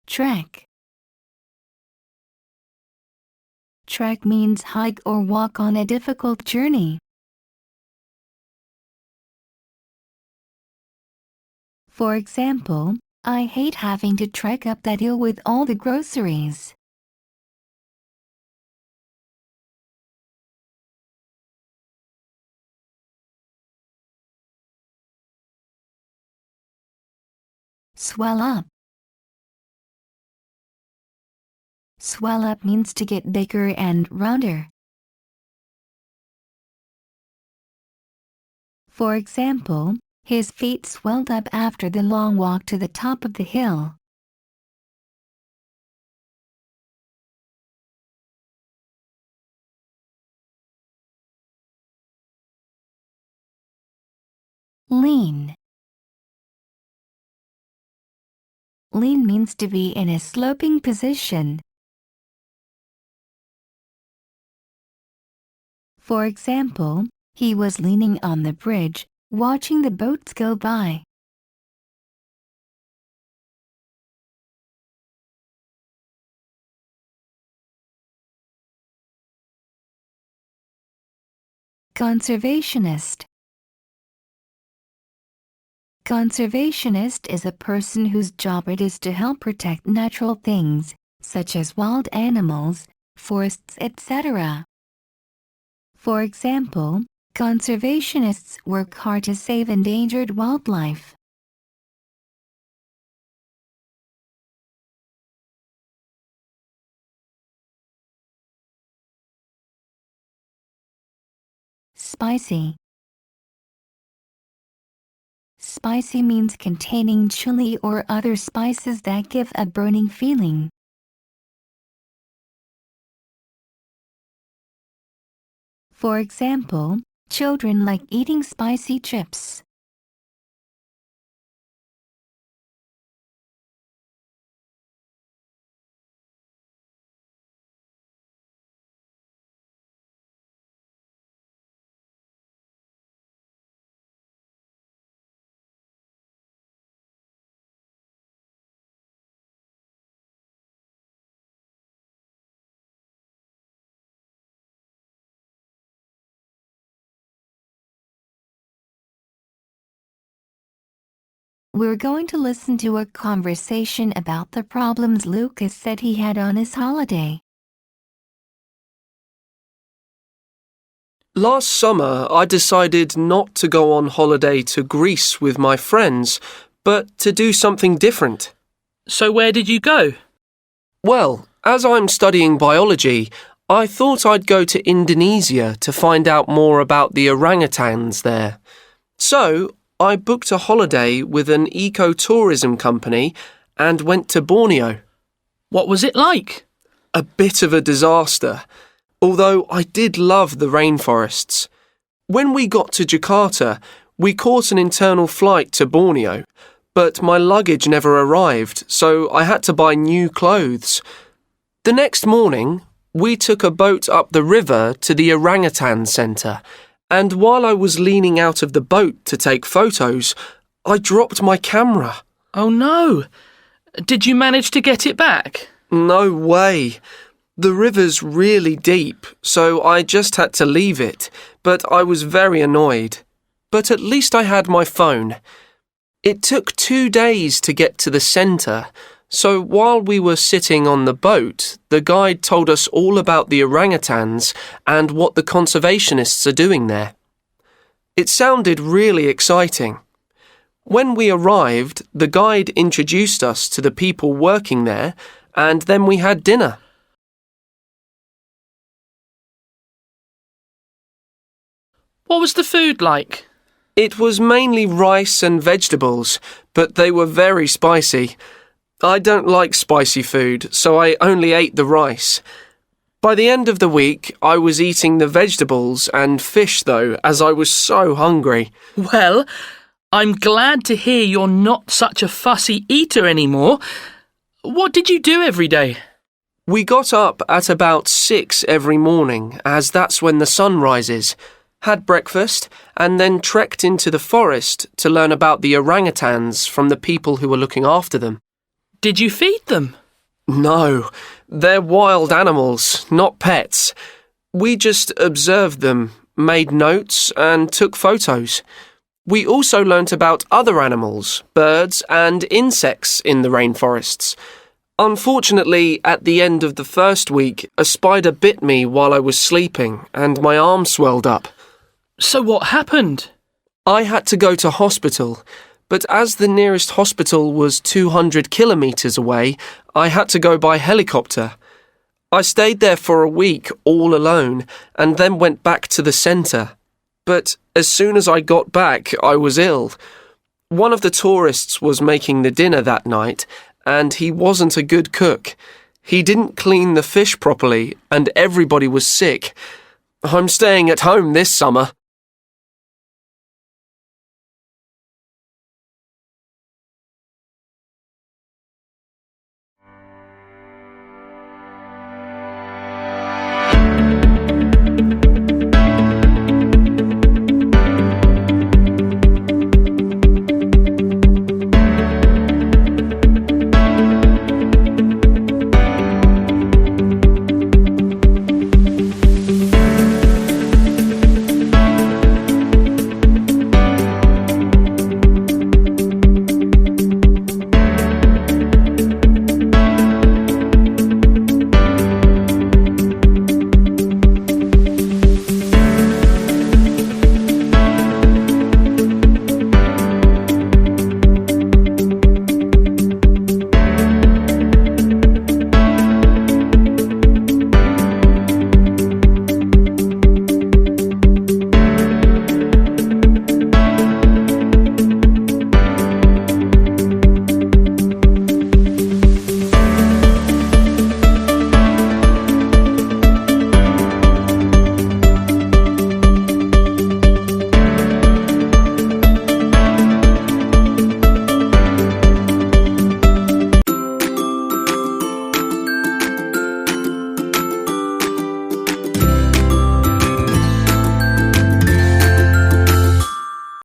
Trek. Trek means hike or walk on a difficult journey. For example, I hate having to trek up that hill with all the groceries. Swell up. Swell up means to get bigger and rounder. For example, his feet swelled up after the long walk to the top of the hill. Lean. Lean means to be in a sloping position. For example, he was leaning on the bridge, watching the boats go by. Conservationist. Conservationist is a person whose job it is to help protect natural things, such as wild animals, forests, etc. For example, conservationists work hard to save endangered wildlife. Spicy. Spicy means containing chili or other spices that give a burning feeling. For example, children like eating spicy chips. We're going to listen to a conversation about the problems Lucas said he had on his holiday. Last summer, I decided not to go on holiday to Greece with my friends, but to do something different. So where did you go? Well, as I'm studying biology, I thought I'd go to Indonesia to find out more about the orangutans there. So, I booked a holiday with an ecotourism company and went to Borneo. What was it like? A bit of a disaster, although I did love the rainforests. When we got to Jakarta, we caught an internal flight to Borneo, but my luggage never arrived, so I had to buy new clothes. The next morning, we took a boat up the river to the orangutan centre, and while I was leaning out of the boat to take photos, I dropped my camera. Oh no! Did you manage to get it back? No way. The river's really deep, so I just had to leave it, but I was very annoyed. But at least I had my phone. It took 2 days to get to the centre, so while we were sitting on the boat, the guide told us all about the orangutans and what the conservationists are doing there. It sounded really exciting. When we arrived, the guide introduced us to the people working there, and then we had dinner. What was the food like? It was mainly rice and vegetables, but they were very spicy. I don't like spicy food, so I only ate the rice. By the end of the week, I was eating the vegetables and fish, though, as I was so hungry. Well, I'm glad to hear you're not such a fussy eater anymore. What did you do every day? We got up at about 6 every morning, as that's when the sun rises, had breakfast, and then trekked into the forest to learn about the orangutans from the people who were looking after them. Did you feed them? No, they're wild animals, not pets. We just observed them, made notes, and took photos. We also learnt about other animals, birds, and insects in the rainforests. Unfortunately, at the end of the first week, a spider bit me while I was sleeping, and my arm swelled up. So what happened? I had to go to hospital, but as the nearest hospital was 200 kilometres away, I had to go by helicopter. I stayed there for a week all alone, and then went back to the centre. But as soon as I got back, I was ill. One of the tourists was making the dinner that night, and he wasn't a good cook. He didn't clean the fish properly, and everybody was sick. I'm staying at home this summer.